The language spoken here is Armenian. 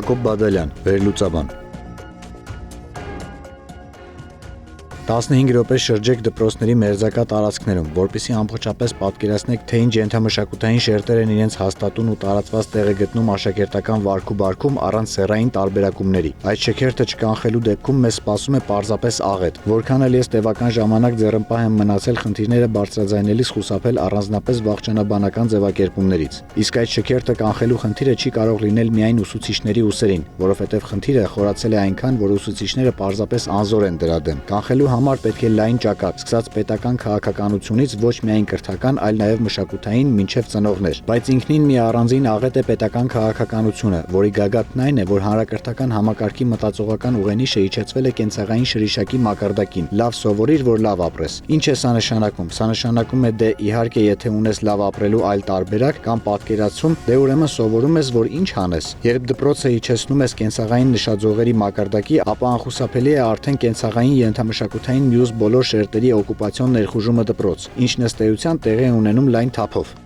Հակոբ Բադալյան, վերլուծաբան։ 15 րոպե շրջեք դպրոցների մերձակա տարածքներում, որպեսզի ամբողջապես պատկերացնեք, թե ինչ ենթամշակութային շերտեր են իրենց հաստատուն ու տարածված տեղ է գտնում աշակերտական վարքու-բարքում առանց սեռային տարբերակումների։ Այդ շքերթը չկանխելու դեպքում մեզ սպասում է պարզապես աղետ։ Որքան էլ ես տևական ժամանակ ձեռնպահ եմ մնացել խնդիրները բարձրաձայնելիս խուսափել առանձնապես վախճանաբանական ձևակերպումներից։ Իսկ այդ շքերթը կանխելու խնդիրը չի կարող լինել միայն ուսուցիչների ուսերին, որովհետև խնդիրը խորացել է այնքան, որ ուսուցիչները պարզապես անզոր են դրա դեմ։ Կանխելու համար պետք է լայն ճակատ, սկսած պետական քաղաքականությունից ոչ միայն կրթական, այլ նաև մշակութային մինչև ծնողներ։ Բայց ինքնին մի առանձին աղետ է պետական քաղաքականությունը, որի գագաթն այն է, որ հանրակրթական համակարգի մտածողական ուղենիշը իջեցվել է կենցաղային շրիշակի մակարդակին։ Լավ սովորիր, որ լավ ապրես։ Ինչ է սա նշանակում։ Սա նշանակում է դե իհարկե, եթե ունես լավ ապրելու այլ տարբերակ կամ պատկերացում, դե ուրեմն սովորում ես, որ ինչ անես։ Երբ դպրոցը իջեցնում ես կենցաղային նշաձողերի մակարդակի, ապա անխուսափելի է արդեն կենցաղային ենթամշակութային մյուս բոլոր շերտերի օկուպացիոն ներխուժումը դպրոց, ինչն ըստ էության տեղի է ունենում լայն թափով։